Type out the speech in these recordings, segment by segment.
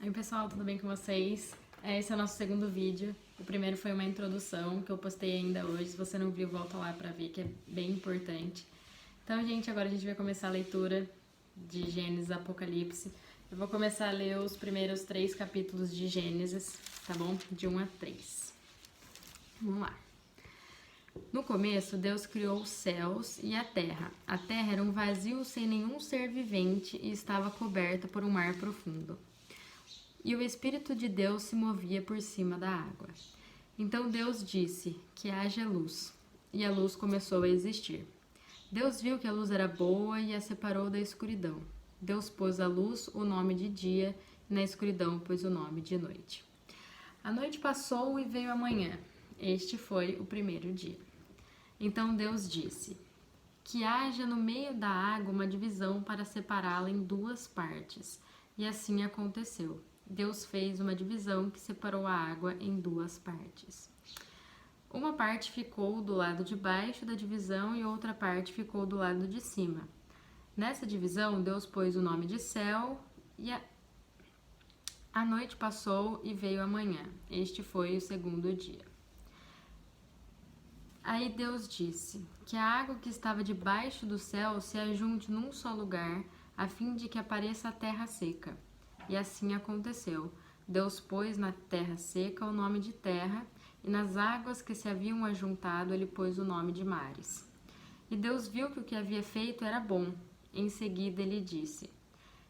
Oi pessoal, tudo bem com vocês? Esse é o nosso segundo vídeo. O primeiro foi uma introdução que eu postei ainda hoje. Se você não viu, volta lá pra ver, que é bem importante. Então, gente, agora a gente vai começar a leitura de Gênesis e Apocalipse. Eu vou começar a ler os primeiros 3 capítulos de Gênesis, tá bom? De 1 a 3. Vamos lá. No começo, Deus criou os céus e a terra. A terra era um vazio sem nenhum ser vivente e estava coberta por um mar profundo. E o Espírito de Deus se movia por cima da água. Então Deus disse que haja luz, e a luz começou a existir. Deus viu que a luz era boa e a separou da escuridão. Deus pôs à luz o nome de dia, e na escuridão pôs o nome de noite. A noite passou e veio a manhã. Este foi o primeiro dia. Então Deus disse que haja no meio da água uma divisão para separá-la em 2 partes. E assim aconteceu. Deus fez uma divisão que separou a água em 2 partes. Uma parte ficou do lado de baixo da divisão e outra parte ficou do lado de cima. Nessa divisão, Deus pôs o nome de céu e a noite passou e veio a manhã. Este foi o segundo dia. Aí Deus disse que a água que estava debaixo do céu se ajunte num só lugar, a fim de que apareça a terra seca. E assim aconteceu. Deus pôs na terra seca o nome de terra, e nas águas que se haviam ajuntado ele pôs o nome de mares. E Deus viu que o que havia feito era bom. Em seguida ele disse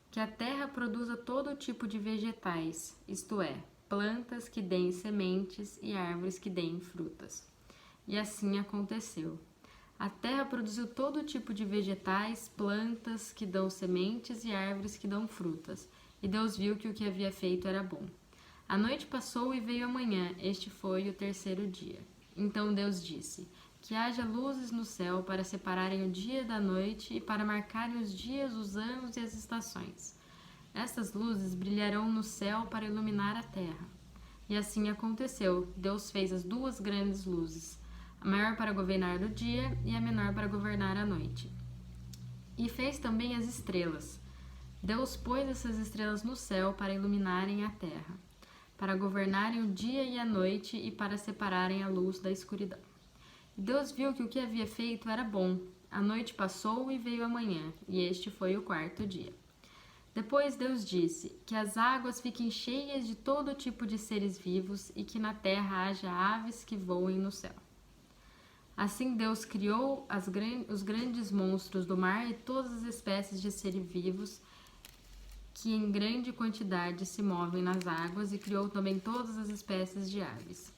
que a terra produza todo tipo de vegetais, isto é, plantas que deem sementes e árvores que deem frutas. E assim aconteceu. A terra produziu todo tipo de vegetais, plantas que dão sementes e árvores que dão frutas. E Deus viu que o que havia feito era bom. A noite passou e veio a manhã. Este foi o terceiro dia. Então Deus disse que haja luzes no céu para separarem o dia da noite e para marcarem os dias, os anos e as estações. Estas luzes brilharão no céu para iluminar a terra. E assim aconteceu. Deus fez as 2 grandes luzes, a maior para governar o dia e a menor para governar a noite. E fez também as estrelas. Deus pôs essas estrelas no céu para iluminarem a terra, para governarem o dia e a noite e para separarem a luz da escuridão. E Deus viu que o que havia feito era bom. A noite passou e veio a manhã, e este foi o 4º dia. Depois Deus disse que as águas fiquem cheias de todo tipo de seres vivos e que na terra haja aves que voem no céu. Assim Deus criou os grandes monstros do mar e todas as espécies de seres vivos que em grande quantidade se movem nas águas, e criou também todas as espécies de aves.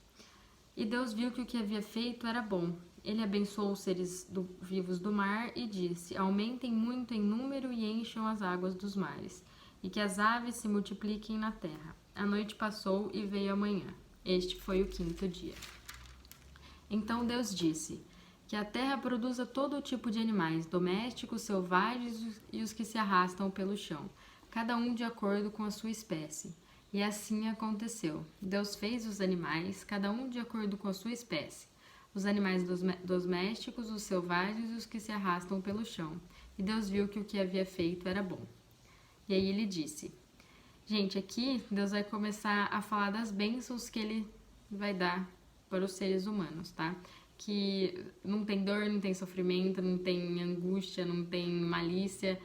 E Deus viu que o que havia feito era bom. Ele abençoou os seres vivos do mar e disse: aumentem muito em número e encham as águas dos mares, e que as aves se multipliquem na terra. A noite passou e veio a manhã. Este foi o 5º dia. Então Deus disse que a terra produza todo tipo de animais, domésticos, selvagens e os que se arrastam pelo chão, cada um de acordo com a sua espécie. E assim aconteceu. Deus fez os animais, cada um de acordo com a sua espécie, os animais domésticos, os selvagens e os que se arrastam pelo chão. E Deus viu que o que havia feito era bom. E aí ele disse, gente, aqui Deus vai começar a falar das bênçãos que ele vai dar para os seres humanos, tá? Que não tem dor, não tem sofrimento, não tem angústia, não tem malícia,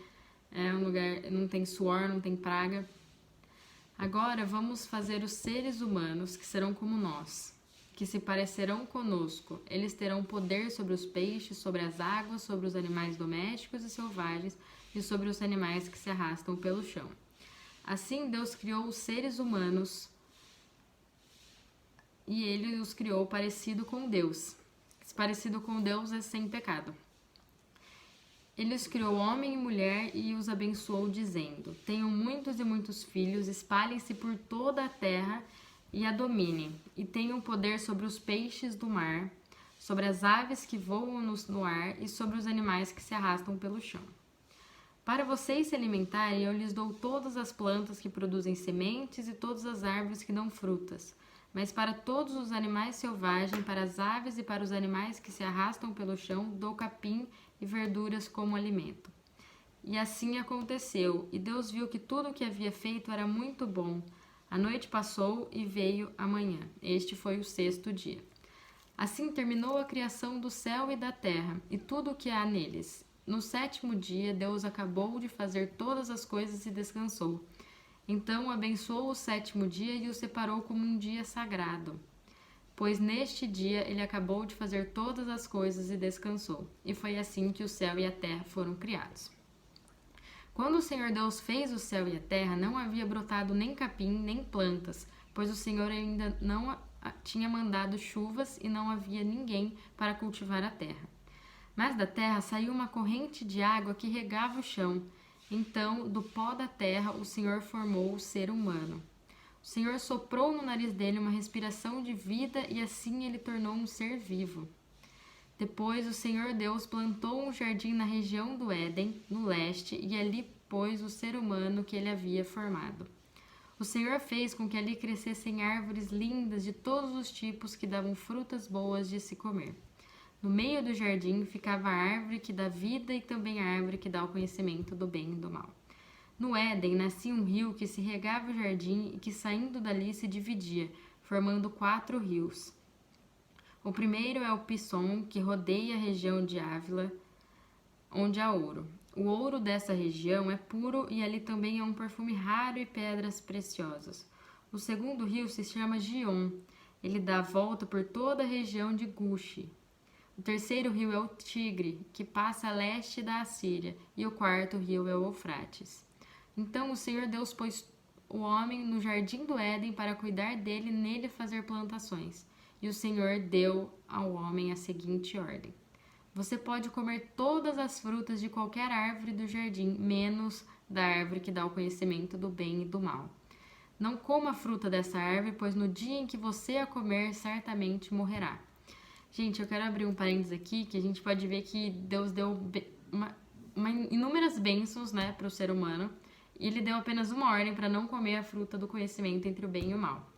é um lugar, não tem suor, não tem praga. Agora vamos fazer os seres humanos que serão como nós, que se parecerão conosco. Eles terão poder sobre os peixes, sobre as águas, sobre os animais domésticos e selvagens e sobre os animais que se arrastam pelo chão. Assim Deus criou os seres humanos e ele os criou parecido com Deus. Parecido com Deus é sem pecado. Ele os criou homem e mulher e os abençoou dizendo: tenham muitos e muitos filhos, espalhem-se por toda a terra e a dominem, e tenham poder sobre os peixes do mar, sobre as aves que voam no ar e sobre os animais que se arrastam pelo chão. Para vocês se alimentarem, eu lhes dou todas as plantas que produzem sementes e todas as árvores que dão frutas. Mas para todos os animais selvagens, para as aves e para os animais que se arrastam pelo chão, dou capim e verduras como alimento. E assim aconteceu, e Deus viu que tudo o que havia feito era muito bom. A noite passou e veio a manhã. Este foi o 6º dia. Assim terminou a criação do céu e da terra, e tudo o que há neles. No 7º dia, Deus acabou de fazer todas as coisas e descansou. Então abençoou o 7º dia e o separou como um dia sagrado, pois neste dia ele acabou de fazer todas as coisas e descansou. E foi assim que o céu e a terra foram criados. Quando o Senhor Deus fez o céu e a terra, não havia brotado nem capim, nem plantas, pois o Senhor ainda não tinha mandado chuvas e não havia ninguém para cultivar a terra. Mas da terra saiu uma corrente de água que regava o chão. Então, do pó da terra, o Senhor formou o ser humano. O Senhor soprou no nariz dele uma respiração de vida e assim ele tornou um ser vivo. Depois, o Senhor Deus plantou um jardim na região do Éden, no leste, e ali pôs o ser humano que ele havia formado. O Senhor fez com que ali crescessem árvores lindas de todos os tipos que davam frutas boas de se comer. No meio do jardim ficava a árvore que dá vida e também a árvore que dá o conhecimento do bem e do mal. No Éden nascia um rio que se regava o jardim e que, saindo dali, se dividia, formando 4 rios. O primeiro é o Pison, que rodeia a região de Ávila, onde há ouro. O ouro dessa região é puro e ali também há um perfume raro e pedras preciosas. O segundo rio se chama Gion. Ele dá a volta por toda a região de Gushi. O terceiro rio é o Tigre, que passa a leste da Assíria. E o quarto rio é o Eufrates. Então o Senhor Deus pôs o homem no jardim do Éden para cuidar dele e nele fazer plantações. E o Senhor deu ao homem a seguinte ordem: você pode comer todas as frutas de qualquer árvore do jardim, menos da árvore que dá o conhecimento do bem e do mal. Não coma a fruta dessa árvore, pois no dia em que você a comer, certamente morrerá. Gente, eu quero abrir um parênteses aqui, que a gente pode ver que Deus deu inúmeras bênçãos, né, para o ser humano, e ele deu apenas uma ordem para não comer a fruta do conhecimento entre o bem e o mal.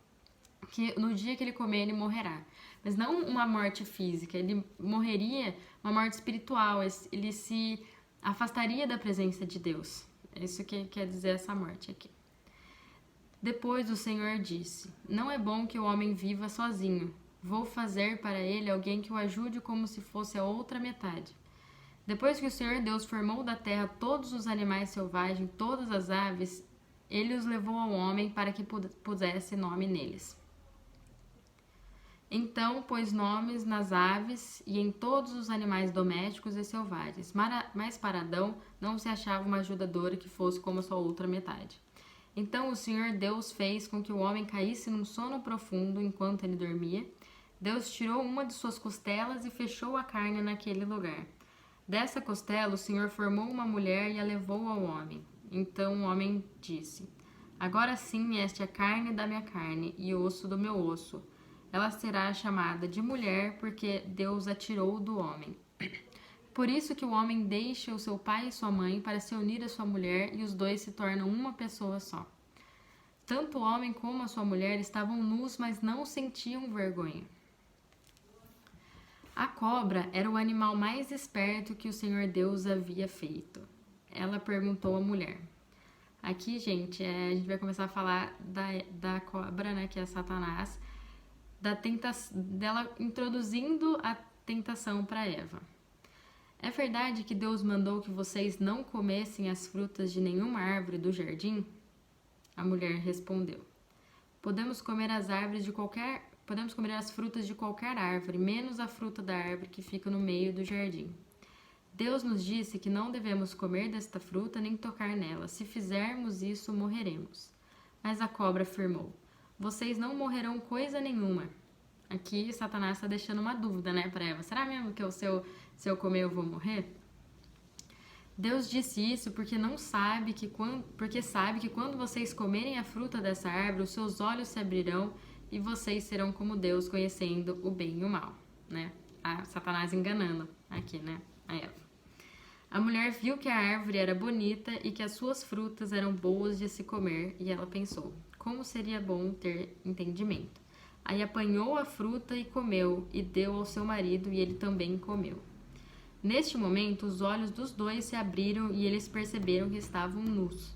Que no dia que ele comer, ele morrerá. Mas não uma morte física, ele morreria uma morte espiritual, ele se afastaria da presença de Deus. É isso que quer dizer essa morte aqui. Depois o Senhor disse: não é bom que o homem viva sozinho. Vou fazer para ele alguém que o ajude como se fosse a outra metade. Depois que o Senhor Deus formou da terra todos os animais selvagens, todas as aves, ele os levou ao homem para que pusesse nome neles. Então pôs nomes nas aves e em todos os animais domésticos e selvagens. Mas para Adão não se achava uma ajudadora que fosse como a sua outra metade. Então o Senhor Deus fez com que o homem caísse num sono profundo enquanto ele dormia. Deus tirou uma de suas costelas e fechou a carne naquele lugar. Dessa costela o Senhor formou uma mulher e a levou ao homem. Então o homem disse: agora sim, esta é a carne da minha carne e osso do meu osso. Ela será chamada de mulher, porque Deus a tirou do homem. Por isso que o homem deixa o seu pai e sua mãe para se unir à sua mulher, e os dois se tornam uma pessoa só. Tanto o homem como a sua mulher estavam nus, mas não sentiam vergonha. A cobra era o animal mais esperto que o Senhor Deus havia feito. Ela perguntou à mulher. Aqui, gente, a gente vai começar a falar da cobra, né, que é Satanás, dela introduzindo a tentação para Eva. É verdade que Deus mandou que vocês não comessem as frutas de nenhuma árvore do jardim? A mulher respondeu: Podemos comer as frutas de qualquer árvore, menos a fruta da árvore que fica no meio do jardim. Deus nos disse que não devemos comer desta fruta nem tocar nela. Se fizermos isso, morreremos. Mas a cobra afirmou: vocês não morrerão coisa nenhuma. Aqui Satanás está deixando uma dúvida, né, para Eva. Será mesmo que se eu comer eu vou morrer? Deus disse isso porque sabe que quando vocês comerem a fruta dessa árvore, os seus olhos se abrirão e vocês serão como Deus, conhecendo o bem e o mal, né? A Satanás enganando aqui, né, a Eva. A mulher viu que a árvore era bonita e que as suas frutas eram boas de se comer, e ela pensou: como seria bom ter entendimento. Aí apanhou a fruta e comeu, e deu ao seu marido, e ele também comeu. Neste momento, os olhos dos dois se abriram e eles perceberam que estavam nus.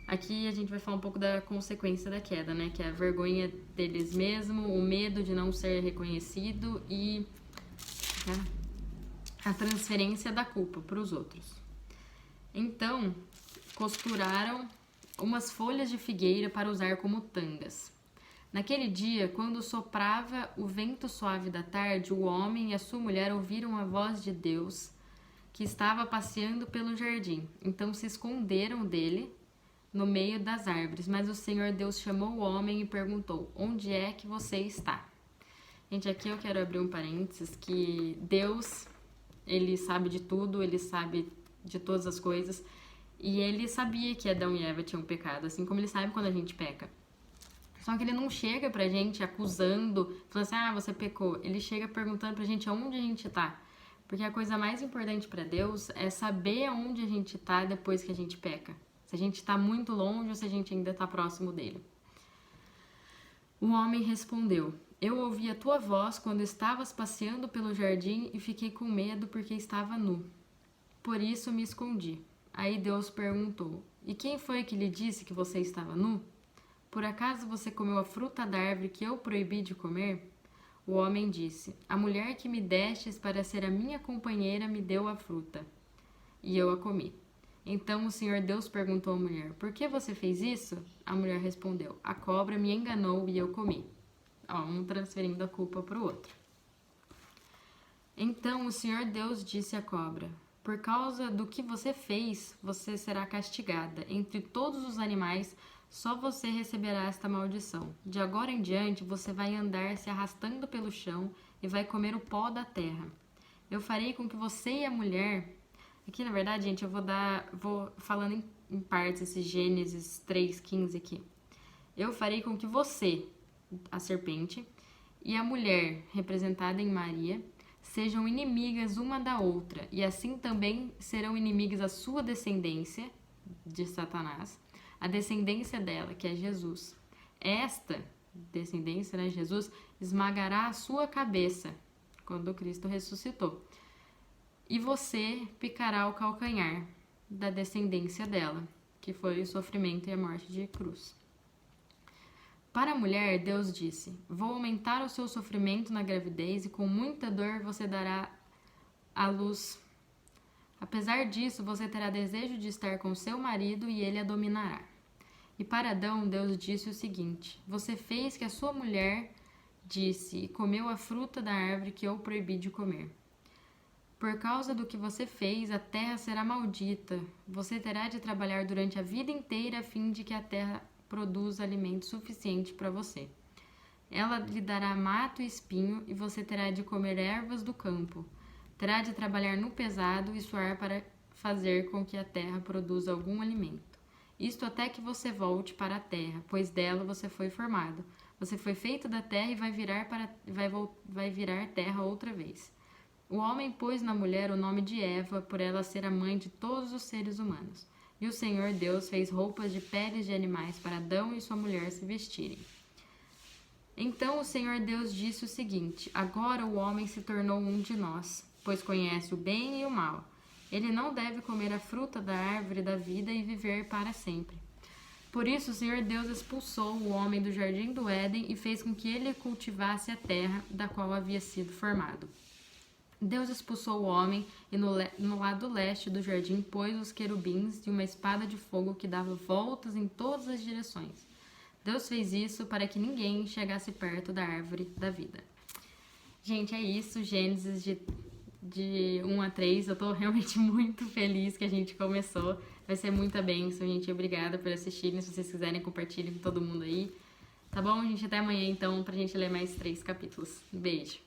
Aqui a gente vai falar um pouco da consequência da queda, né? Que é a vergonha deles mesmos, o medo de não ser reconhecido e a transferência da culpa para os outros. Então, costuraram umas folhas de figueira para usar como tangas. Naquele dia, quando soprava o vento suave da tarde, o homem e a sua mulher ouviram a voz de Deus que estava passeando pelo jardim. Então se esconderam dele no meio das árvores. Mas o Senhor Deus chamou o homem e perguntou: onde é que você está? Gente, aqui eu quero abrir um parênteses, que Deus, ele sabe de tudo, ele sabe de todas as coisas, e ele sabia que Adão e Eva tinham pecado, assim como ele sabe quando a gente peca. Só que ele não chega pra gente acusando, falando assim, você pecou. Ele chega perguntando pra gente aonde a gente tá. Porque a coisa mais importante pra Deus é saber aonde a gente tá depois que a gente peca. Se a gente tá muito longe ou se a gente ainda tá próximo dele. O homem respondeu: eu ouvi a tua voz quando estavas passeando pelo jardim e fiquei com medo porque estava nu. Por isso me escondi. Aí Deus perguntou: e quem foi que lhe disse que você estava nu? Por acaso você comeu a fruta da árvore que eu proibi de comer? O homem disse: a mulher que me destes para ser a minha companheira me deu a fruta, e eu a comi. Então o Senhor Deus perguntou à mulher: por que você fez isso? A mulher respondeu: a cobra me enganou e eu comi. Um transferindo a culpa para o outro. Então o Senhor Deus disse à cobra: por causa do que você fez, você será castigada. Entre todos os animais, só você receberá esta maldição. De agora em diante, você vai andar se arrastando pelo chão e vai comer o pó da terra. Eu farei com que você e a mulher... Aqui, na verdade, gente, eu vou falando em partes esse Gênesis 3:15 aqui. Eu farei com que você, a serpente, e a mulher, representada em Maria, sejam inimigas uma da outra, e assim também serão inimigas a sua descendência, de Satanás, a descendência dela, que é Jesus. Esta descendência, né, Jesus, esmagará a sua cabeça, quando Cristo ressuscitou. E você picará o calcanhar da descendência dela, que foi o sofrimento e a morte de cruz. Para a mulher, Deus disse: vou aumentar o seu sofrimento na gravidez e com muita dor você dará à luz. Apesar disso, você terá desejo de estar com seu marido e ele a dominará. E para Adão, Deus disse o seguinte: você fez que a sua mulher disse e comeu a fruta da árvore que eu proibi de comer. Por causa do que você fez, a terra será maldita. Você terá de trabalhar durante a vida inteira a fim de que a terra produza alimento suficiente para você. Ela lhe dará mato e espinho e você terá de comer ervas do campo. Terá de trabalhar no pesado e suar para fazer com que a terra produza algum alimento. Isto até que você volte para a terra, pois dela você foi formado. Você foi feito da terra e vai virar terra outra vez. O homem pôs na mulher o nome de Eva, por ela ser a mãe de todos os seres humanos. E o Senhor Deus fez roupas de peles de animais para Adão e sua mulher se vestirem. Então o Senhor Deus disse o seguinte: agora o homem se tornou um de nós, pois conhece o bem e o mal. Ele não deve comer a fruta da árvore da vida e viver para sempre. Por isso o Senhor Deus expulsou o homem do jardim do Éden e fez com que ele cultivasse a terra da qual havia sido formado. Deus expulsou o homem e no lado leste do jardim pôs os querubins e uma espada de fogo que dava voltas em todas as direções. Deus fez isso para que ninguém chegasse perto da árvore da vida. Gente, é isso, Gênesis de 1 a 3. Eu tô realmente muito feliz que a gente começou. Vai ser muita bênção, gente. Obrigada por assistirem. Se vocês quiserem, compartilhem com todo mundo aí. Tá bom, gente? Até amanhã, então, pra gente ler mais 3 capítulos. Beijo!